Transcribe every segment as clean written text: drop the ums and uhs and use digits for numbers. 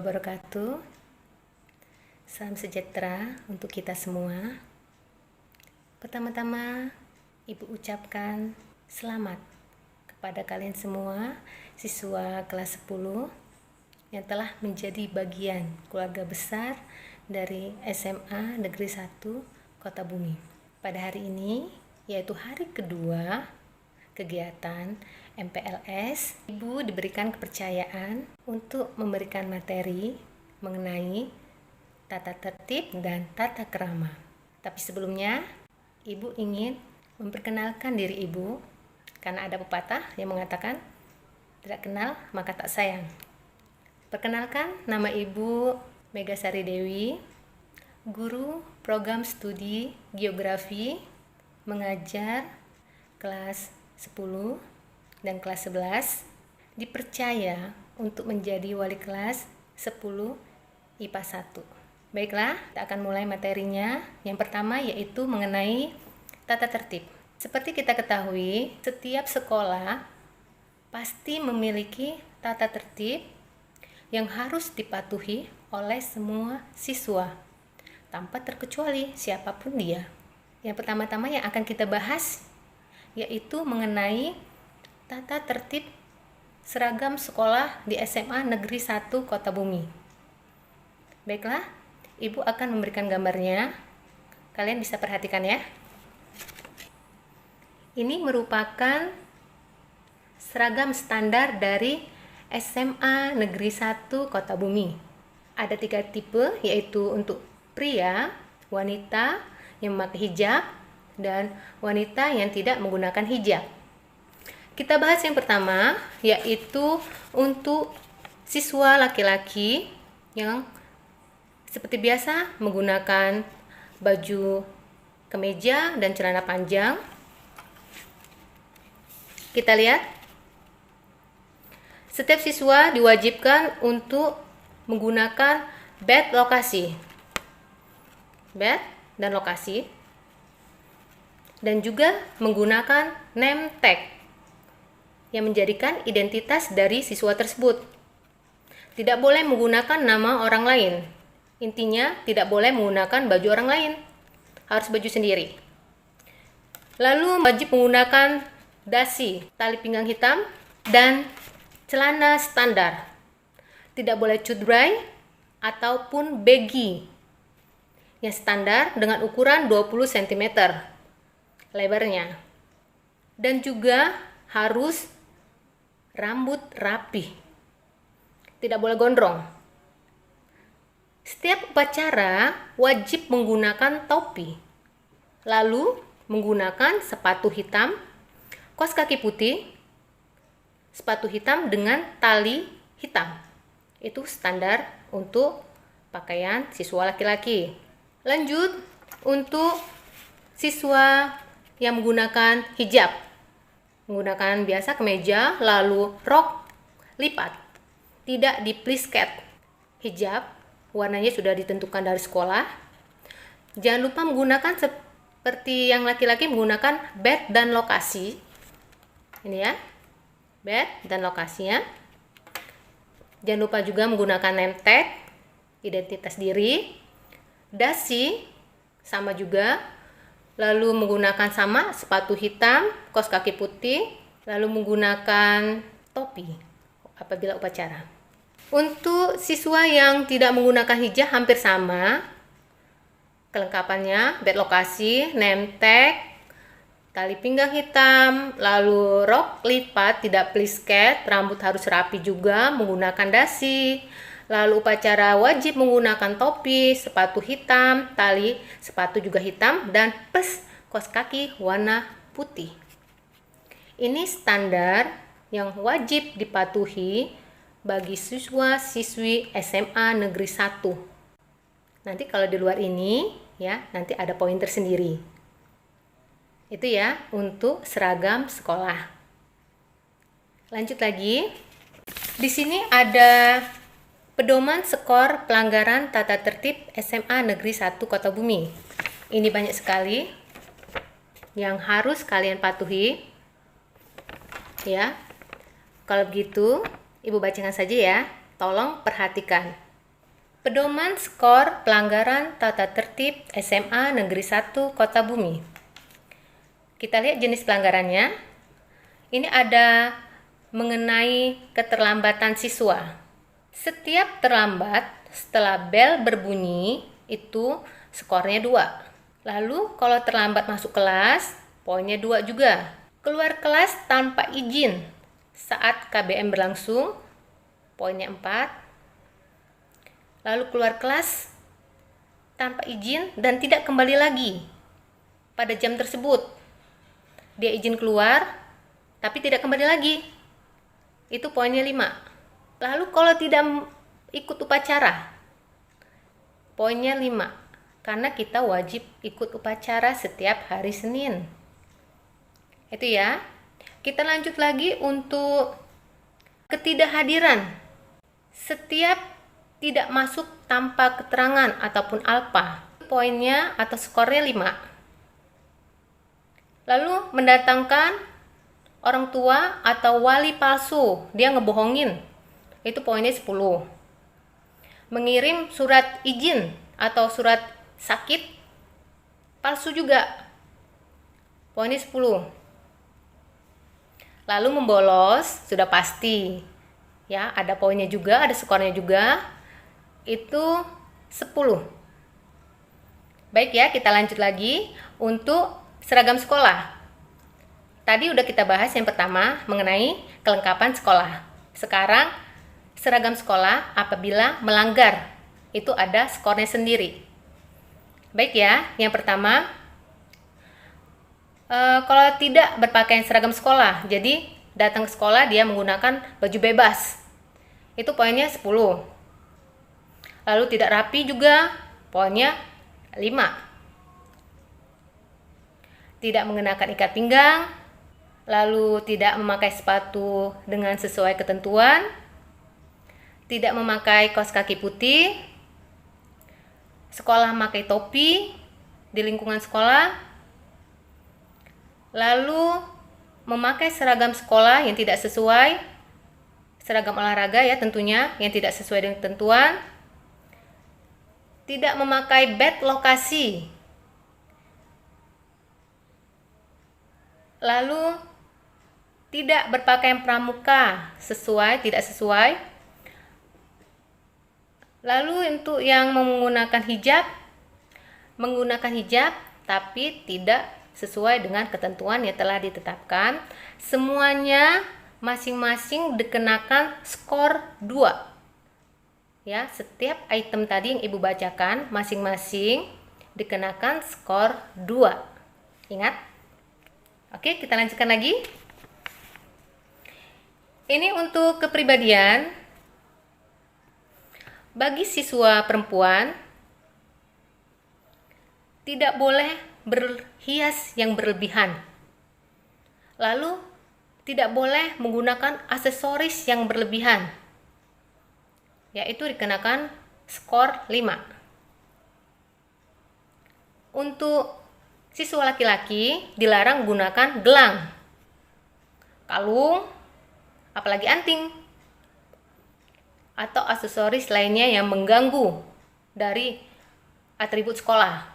wabarakatuh. Salam sejahtera untuk kita semua. Pertama-tama, Ibu ucapkan selamat kepada kalian semua, siswa kelas 10 yang telah menjadi bagian keluarga besar dari SMA Negeri 1 Kota Bumi. Pada hari ini, yaitu hari kedua kegiatan MPLS, Ibu diberikan kepercayaan untuk memberikan materi mengenai tata tertib dan tata krama. Tapi sebelumnya, Ibu ingin memperkenalkan diri Ibu, karena ada pepatah yang mengatakan, tidak kenal maka tak sayang. Perkenalkan, nama Ibu Megasari Dewi, guru program studi geografi, mengajar kelas 10 dan kelas 11, dipercaya untuk menjadi wali kelas 10 IPA 1. Baiklah, kita akan mulai materinya. Yang pertama yaitu mengenai tata tertib. Seperti kita ketahui, setiap sekolah pasti memiliki tata tertib yang harus dipatuhi oleh semua siswa, tanpa terkecuali siapapun dia. Yang pertama-tama yang akan kita bahas yaitu mengenai tata tertib seragam sekolah di SMA Negeri 1 Kota Bumi. Baiklah, Ibu akan memberikan gambarnya. Kalian bisa perhatikan ya. Ini merupakan seragam standar dari SMA Negeri 1 Kota Bumi. Ada 3 tipe, yaitu untuk pria, wanita yang memakai hijab, dan wanita yang tidak menggunakan hijab. Kita bahas yang pertama, yaitu untuk siswa laki-laki yang seperti biasa menggunakan baju kemeja dan celana panjang. Kita lihat, setiap siswa diwajibkan untuk menggunakan badge lokasi. Badge dan lokasi. Dan juga menggunakan name tag yang menjadikan identitas dari siswa tersebut. Tidak boleh menggunakan nama orang lain. Intinya, tidak boleh menggunakan baju orang lain. Harus baju sendiri. Lalu wajib menggunakan dasi, tali pinggang hitam, dan celana standar. Tidak boleh cutbray ataupun baggy yang standar dengan ukuran 20 cm lebarnya. Dan juga harus rambut rapi. Tidak boleh gondrong. Setiap upacara wajib menggunakan topi. Lalu menggunakan sepatu hitam, kaos kaki putih, sepatu hitam dengan tali hitam. Itu standar untuk pakaian siswa laki-laki. Lanjut untuk siswa yang menggunakan hijab. Menggunakan biasa kemeja, lalu rok lipat. Tidak di plisket. Hijab, warnanya sudah ditentukan dari sekolah. Jangan lupa menggunakan seperti yang laki-laki menggunakan badge dan lokasi. Ini ya, badge dan lokasinya. Jangan lupa juga menggunakan name tag, identitas diri. Dasi, sama juga. Lalu menggunakan sama sepatu hitam, kaos kaki putih, lalu menggunakan topi apabila upacara. Untuk siswa yang tidak menggunakan hijab hampir sama. Kelengkapannya, badge lokasi, name tag, tali pinggang hitam, lalu rok lipat, tidak plisket, rambut harus rapi juga, menggunakan dasi. Lalu upacara wajib menggunakan topi, sepatu hitam, tali sepatu juga hitam, dan kaos kaki warna putih. Ini standar yang wajib dipatuhi bagi siswa-siswi SMA Negeri 1. Nanti kalau di luar ini, ya, nanti ada poin tersendiri. Itu ya, untuk seragam sekolah. Lanjut lagi. Di sini ada pedoman skor pelanggaran tata tertib SMA Negeri 1 Kota Bumi. Ini banyak sekali yang harus kalian patuhi. Ya. Kalau begitu, Ibu bacakan saja ya. Tolong perhatikan. Pedoman skor pelanggaran tata tertib SMA Negeri 1 Kota Bumi. Kita lihat jenis pelanggarannya. Ini ada mengenai keterlambatan siswa. Setiap terlambat setelah bel berbunyi itu skornya 2. Lalu kalau terlambat masuk kelas, poinnya 2 juga. Keluar kelas tanpa izin saat KBM berlangsung, poinnya 4. Lalu keluar kelas tanpa izin dan tidak kembali lagi pada jam tersebut. Dia izin keluar, tapi tidak kembali lagi. Itu poinnya 5. Lalu kalau tidak ikut upacara, poinnya 5. Karena kita wajib ikut upacara setiap hari Senin. Itu ya. Kita lanjut lagi untuk ketidakhadiran. Setiap tidak masuk tanpa keterangan ataupun alpa, poinnya atau skornya 5. Lalu mendatangkan orang tua atau wali palsu, dia ngebohongin, itu poinnya 10. Mengirim surat izin atau surat sakit palsu juga, poinnya 10. Lalu membolos sudah pasti ya, ada poinnya juga, ada skornya juga, itu 10. Baik ya, kita lanjut lagi untuk seragam sekolah. Tadi udah kita bahas yang pertama mengenai kelengkapan sekolah. Sekarang seragam sekolah apabila melanggar, itu ada skornya sendiri. Baik ya, yang pertama kalau tidak berpakaian seragam sekolah, jadi datang ke sekolah dia menggunakan baju bebas, itu poinnya 10. Lalu tidak rapi juga, poinnya 5. Tidak mengenakan ikat pinggang, lalu tidak memakai sepatu dengan sesuai ketentuan, tidak memakai kaos kaki putih, sekolah memakai topi di lingkungan sekolah, lalu memakai seragam sekolah yang tidak sesuai, seragam olahraga ya tentunya, yang tidak sesuai dengan ketentuan, tidak memakai badge lokasi, lalu tidak berpakaian pramuka tidak sesuai. Lalu untuk yang menggunakan hijab tapi tidak sesuai dengan ketentuan yang telah ditetapkan, semuanya masing-masing dikenakan skor 2. Ya, setiap item tadi yang Ibu bacakan masing-masing dikenakan skor 2. Ingat? Oke, kita lanjutkan lagi. Ini untuk kepribadian. Bagi siswa perempuan, tidak boleh berhias yang berlebihan. Lalu, tidak boleh menggunakan aksesoris yang berlebihan, yaitu dikenakan skor 5. Untuk siswa laki-laki dilarang menggunakan gelang, kalung, apalagi anting, atau aksesoris lainnya yang mengganggu dari atribut sekolah.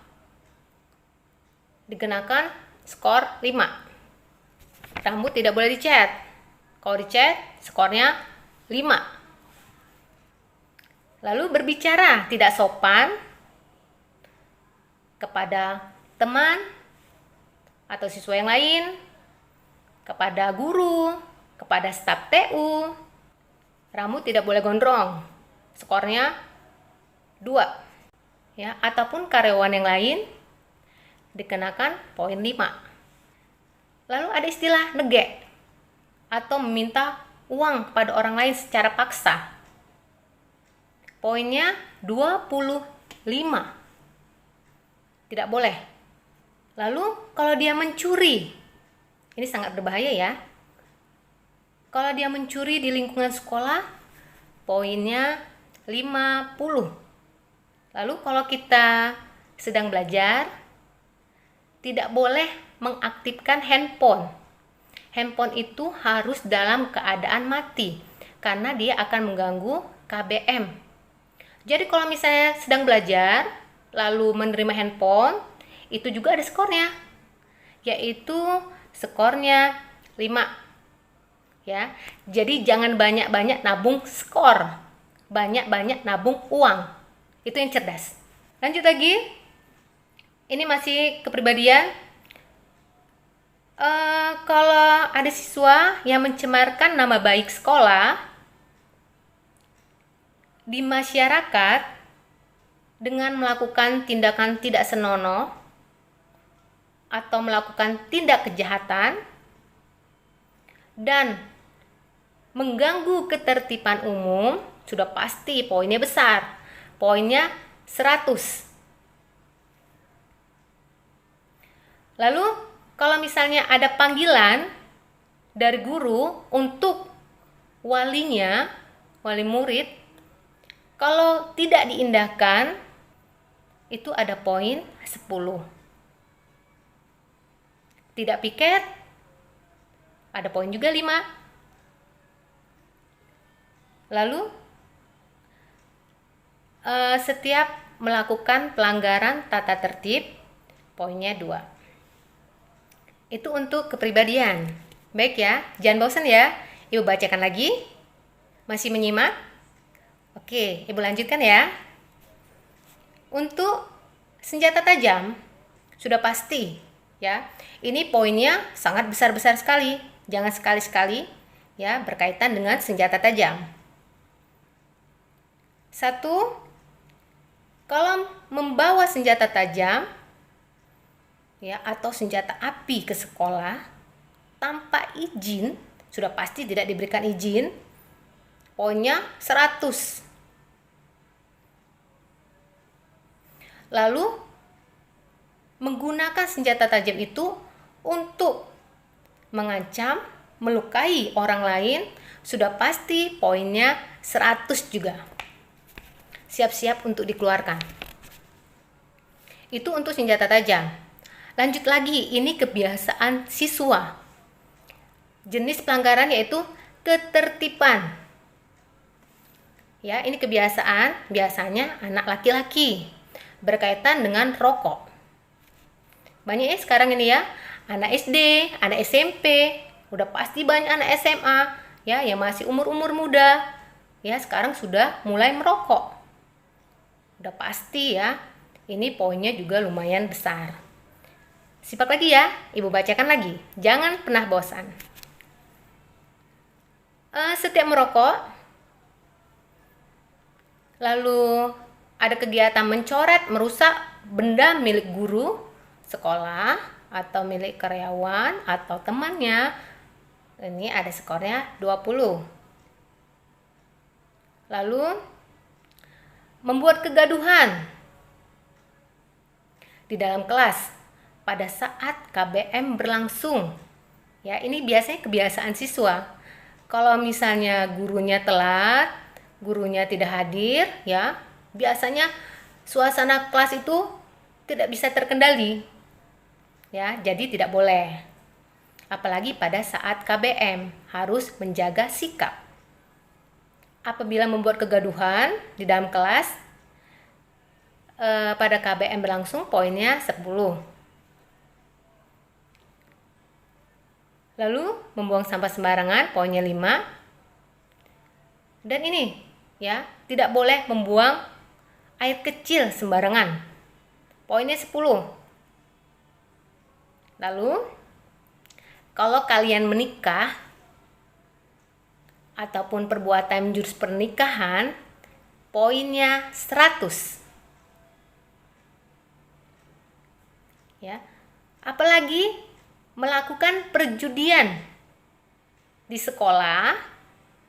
Dikenakan skor 5. Rambut tidak boleh dicat. Kalau dicat, skornya 5. Lalu berbicara tidak sopan kepada teman atau siswa yang lain, kepada guru, kepada staf TU. Rambut tidak boleh gondrong, skornya 2. Ya, ataupun karyawan yang lain dikenakan poin 5. Lalu ada istilah nege atau meminta uang kepada orang lain secara paksa. Poinnya 25. Tidak boleh. Lalu kalau dia mencuri, ini sangat berbahaya ya. Kalau dia mencuri di lingkungan sekolah, poinnya 50. Lalu kalau kita sedang belajar, tidak boleh mengaktifkan handphone. Handphone itu harus dalam keadaan mati, karena dia akan mengganggu KBM. Jadi kalau misalnya sedang belajar, lalu menerima handphone, itu juga ada skornya, yaitu skornya 5. Ya, jadi jangan banyak-banyak nabung skor, banyak-banyak nabung uang. Itu yang cerdas. Lanjut lagi, ini masih kepribadian. Kalau ada siswa yang mencemarkan nama baik sekolah di masyarakat dengan melakukan tindakan tidak senonoh atau melakukan tindak kejahatan dan mengganggu ketertiban umum, sudah pasti poinnya besar. Poinnya 100. Lalu kalau misalnya ada panggilan dari guru untuk walinya, wali murid, kalau tidak diindahkan, itu ada poin 10. Tidak piket, ada poin juga 5. Lalu setiap melakukan pelanggaran tata tertib, poinnya 2. Itu untuk kepribadian. Baik ya, jangan bosan ya. Ibu bacakan lagi. Masih menyimak? Oke, Ibu lanjutkan ya. Untuk senjata tajam, sudah pasti ya. Ini poinnya sangat besar-besar sekali. Jangan sekali-sekali ya berkaitan dengan senjata tajam. 1. Kalau membawa senjata tajam ya atau senjata api ke sekolah tanpa izin, sudah pasti tidak diberikan izin, poinnya 100. Lalu menggunakan senjata tajam itu untuk mengancam, melukai orang lain, sudah pasti poinnya 100 juga. Siap-siap untuk dikeluarkan. Itu untuk senjata tajam. Lanjut lagi, ini kebiasaan siswa. Jenis pelanggaran yaitu ketertiban. Ya, ini kebiasaan biasanya anak laki-laki berkaitan dengan rokok. Banyak ya sekarang ini ya, anak SD, anak SMP, udah pasti banyak anak SMA ya yang masih umur-umur muda. Ya, sekarang sudah mulai merokok. Udah pasti ya, ini poinnya juga lumayan besar. Simak lagi ya, Ibu bacakan lagi. Jangan pernah bosan. Setiap merokok, lalu ada kegiatan mencoret, merusak benda milik guru, sekolah, atau milik karyawan, atau temannya, ini ada skornya 20. Lalu membuat kegaduhan di dalam kelas pada saat KBM berlangsung. Ya, ini biasanya kebiasaan siswa. Kalau misalnya gurunya telat, gurunya tidak hadir, ya, biasanya suasana kelas itu tidak bisa terkendali. Ya, jadi tidak boleh. Apalagi pada saat KBM harus menjaga sikap. Apabila membuat kegaduhan di dalam kelas pada KBM berlangsung, poinnya 10. Lalu membuang sampah sembarangan, poinnya 5. Dan ini ya, tidak boleh membuang air kecil sembarangan, poinnya 10. Lalu kalau kalian menikah ataupun perbuatan menjurus pernikahan, poinnya 100. Ya. Apalagi melakukan perjudian di sekolah,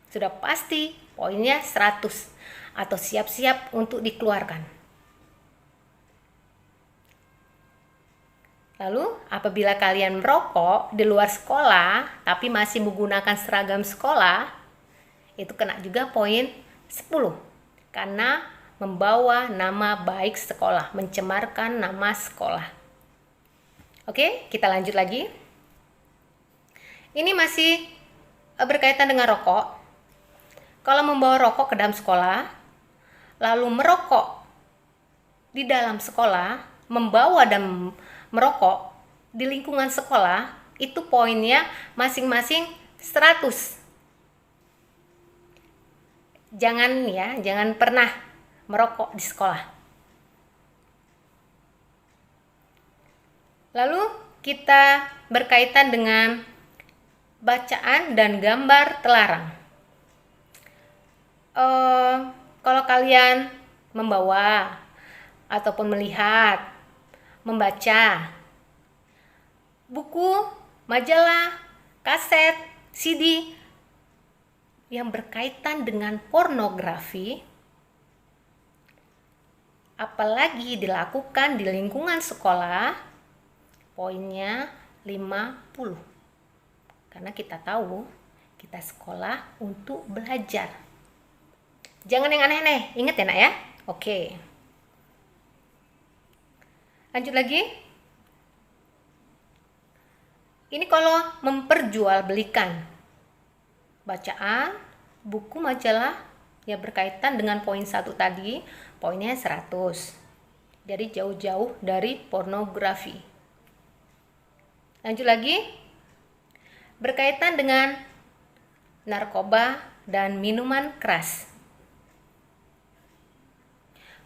sudah pasti poinnya 100 atau siap-siap untuk dikeluarkan. Lalu apabila kalian merokok di luar sekolah tapi masih menggunakan seragam sekolah, itu kena juga poin 10 karena membawa nama baik sekolah, mencemarkan nama sekolah. Oke, kita lanjut lagi. Ini masih berkaitan dengan rokok. Kalau membawa rokok ke dalam sekolah, lalu merokok di dalam sekolah, membawa dan merokok di lingkungan sekolah, itu poinnya masing-masing 100. Jangan pernah merokok di sekolah. Lalu kita berkaitan dengan bacaan dan gambar terlarang. Kalau kalian membawa ataupun melihat, membaca buku, majalah, kaset, CD yang berkaitan dengan pornografi, apalagi dilakukan di lingkungan sekolah, poinnya 50. Karena kita tahu kita sekolah untuk belajar. Jangan yang aneh-aneh, ingat ya nak ya? Oke. Lanjut lagi. Ini kalau memperjualbelikan bacaan, buku, majalah yang berkaitan dengan poin 1 tadi, poinnya 100. Jadi jauh-jauh dari pornografi. Lanjut lagi. Berkaitan dengan narkoba dan minuman keras.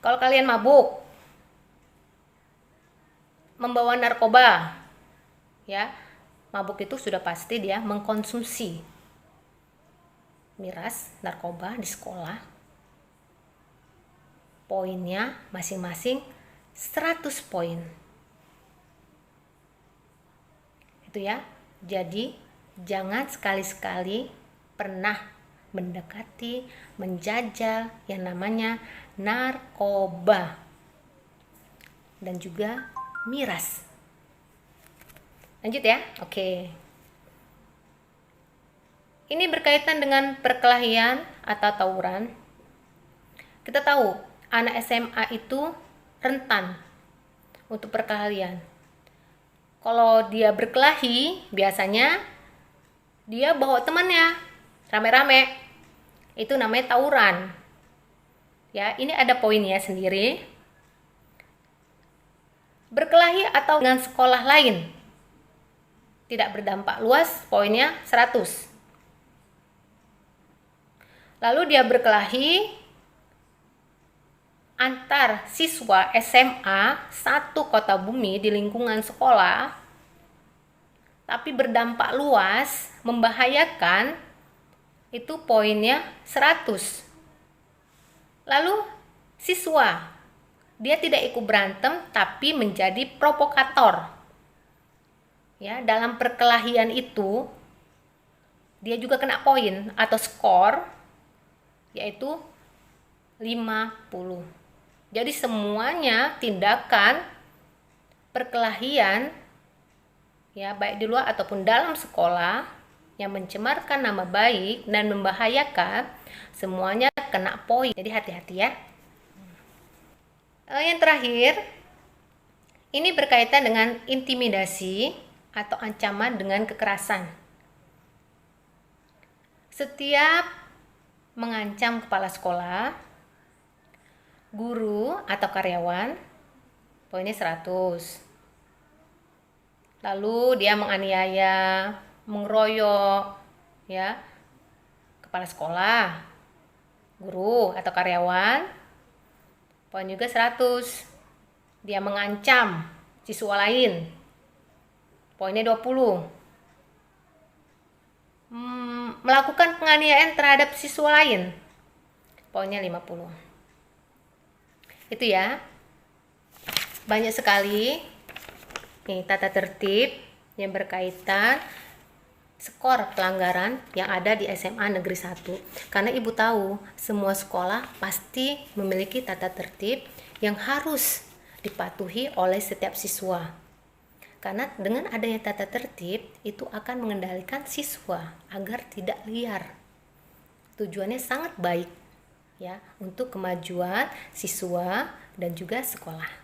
Kalau kalian mabuk, membawa narkoba, ya, mabuk itu sudah pasti dia mengkonsumsi miras, narkoba di sekolah. Poinnya masing-masing 100 poin. Itu ya. Jadi jangan sekali-sekali pernah mendekati, menjajal yang namanya narkoba dan juga miras. Lanjut ya. Oke. Ini berkaitan dengan perkelahian atau tawuran. Kita tahu anak SMA itu rentan untuk perkelahian. Kalau dia berkelahi, biasanya dia bawa temannya rame-rame. Itu namanya tawuran. Ya, ini ada poinnya sendiri. Berkelahi atau dengan sekolah lain tidak berdampak luas, poinnya 100. Lalu dia berkelahi antar siswa SMA satu kota bumi di lingkungan sekolah, tapi berdampak luas, membahayakan, itu poinnya 100. Lalu siswa, dia tidak ikut berantem tapi menjadi provokator. Ya, dalam perkelahian itu dia juga kena poin atau skor, yaitu 50. Jadi semuanya tindakan perkelahian, ya, baik di luar ataupun dalam sekolah yang mencemarkan nama baik dan membahayakan, semuanya kena poin. Jadi hati-hati ya. Yang terakhir, ini berkaitan dengan intimidasi atau ancaman dengan kekerasan. Setiap mengancam kepala sekolah, guru atau karyawan, poinnya 100. Lalu dia menganiaya, mengeroyok, ya, kepala sekolah, guru atau karyawan, poin juga 100. Dia mengancam siswa lain, poinnya 20. Melakukan penganiayaan terhadap siswa lain, poinnya 50. Itu ya. Banyak sekali nih tata tertib yang berkaitan skor pelanggaran yang ada di SMA Negeri 1. Karena Ibu tahu semua sekolah pasti memiliki tata tertib yang harus dipatuhi oleh setiap siswa. Karena dengan adanya tata tertib itu akan mengendalikan siswa agar tidak liar. Tujuannya sangat baik ya untuk kemajuan siswa dan juga sekolah.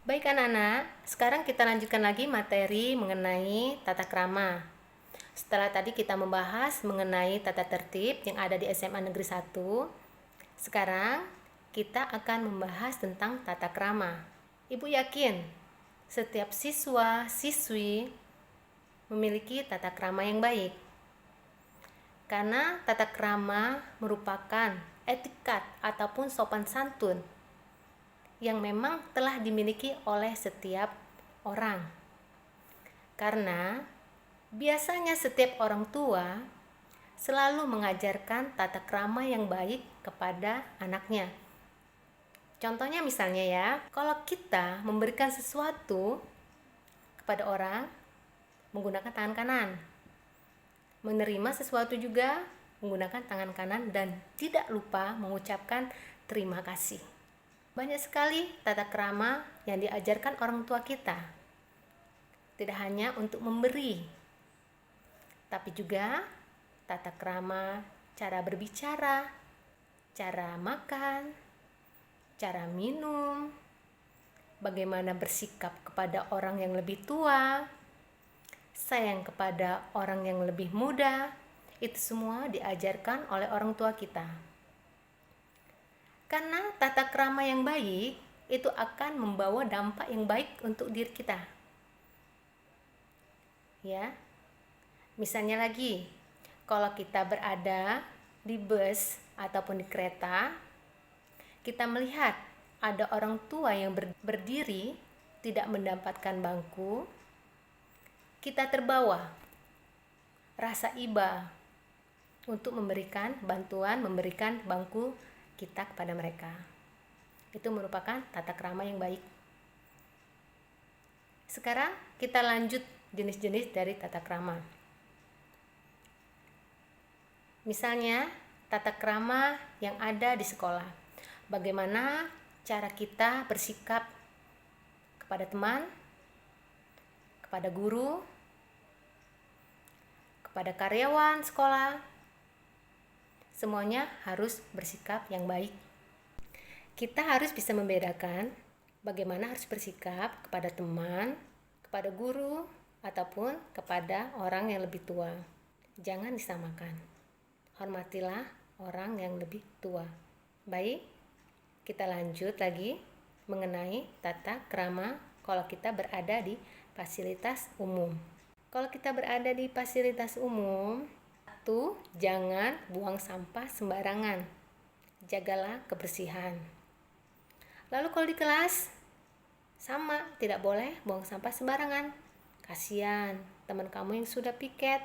Baik anak-anak, sekarang kita lanjutkan lagi materi mengenai tata krama. Setelah tadi kita membahas mengenai tata tertib yang ada di SMA Negeri 1, sekarang kita akan membahas tentang tata krama. Ibu yakin setiap siswa, siswi memiliki tata krama yang baik. Karena tata krama merupakan etikat ataupun sopan santun yang memang telah dimiliki oleh setiap orang. Karena biasanya setiap orang tua selalu mengajarkan tata krama yang baik kepada anaknya. Contohnya misalnya ya, kalau kita memberikan sesuatu kepada orang menggunakan tangan kanan, menerima sesuatu juga menggunakan tangan kanan, dan tidak lupa mengucapkan terima kasih. Banyak sekali tata krama yang diajarkan orang tua kita. Tidak hanya untuk memberi, tapi juga tata krama cara berbicara, cara makan, cara minum, bagaimana bersikap kepada orang yang lebih tua, sayang kepada orang yang lebih muda. Itu semua diajarkan oleh orang tua kita. Karena tata krama yang baik itu akan membawa dampak yang baik untuk diri kita. Ya. Misalnya lagi, kalau kita berada di bus ataupun di kereta, kita melihat ada orang tua yang berdiri tidak mendapatkan bangku, kita terbawa rasa iba untuk memberikan bantuan, memberikan bangku kita kepada mereka. Itu merupakan tata krama yang baik. Sekarang kita lanjut jenis-jenis dari tata krama. Misalnya tata krama yang ada di sekolah. Bagaimana cara kita bersikap kepada teman, kepada guru, kepada karyawan sekolah. Semuanya harus bersikap yang baik. Kita harus bisa membedakan bagaimana harus bersikap kepada teman, kepada guru, ataupun kepada orang yang lebih tua. Jangan disamakan. Hormatilah orang yang lebih tua. Baik, kita lanjut lagi mengenai tata krama kalau kita berada di fasilitas umum. Kalau kita berada di fasilitas umum, jangan buang sampah sembarangan. Jagalah kebersihan. Lalu kalau di kelas, sama, tidak boleh buang sampah sembarangan. Kasihan teman kamu yang sudah piket.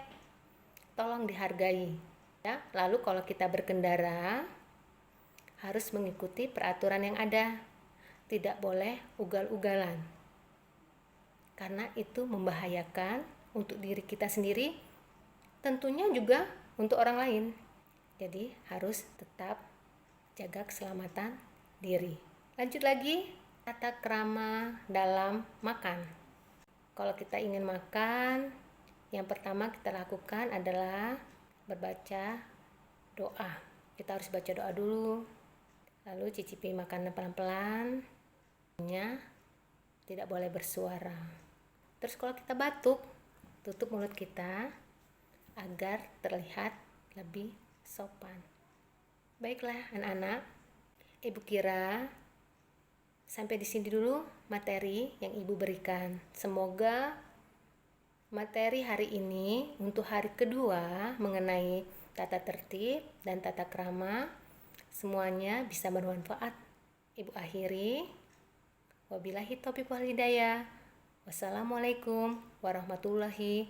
Tolong dihargai. Ya, lalu kalau kita berkendara, harus mengikuti peraturan yang ada. Tidak boleh ugal-ugalan. Karena itu membahayakan untuk diri kita sendiri, tentunya juga untuk orang lain. Jadi harus tetap jaga keselamatan diri. Lanjut lagi, tata krama dalam makan. Kalau kita ingin makan, yang pertama kita lakukan adalah berbaca doa. Kita harus baca doa dulu, lalu cicipi makanan pelan-pelan. Tidak boleh bersuara. Terus kalau kita batuk, tutup mulut kita agar terlihat lebih sopan. Baiklah anak-anak, Ibu kira sampai di sini dulu materi yang Ibu berikan. Semoga materi hari ini untuk hari kedua mengenai tata tertib dan tata krama semuanya bisa bermanfaat. Ibu akhiri, wabillahi taufiq wal hidayah. Wassalamualaikum warahmatullahi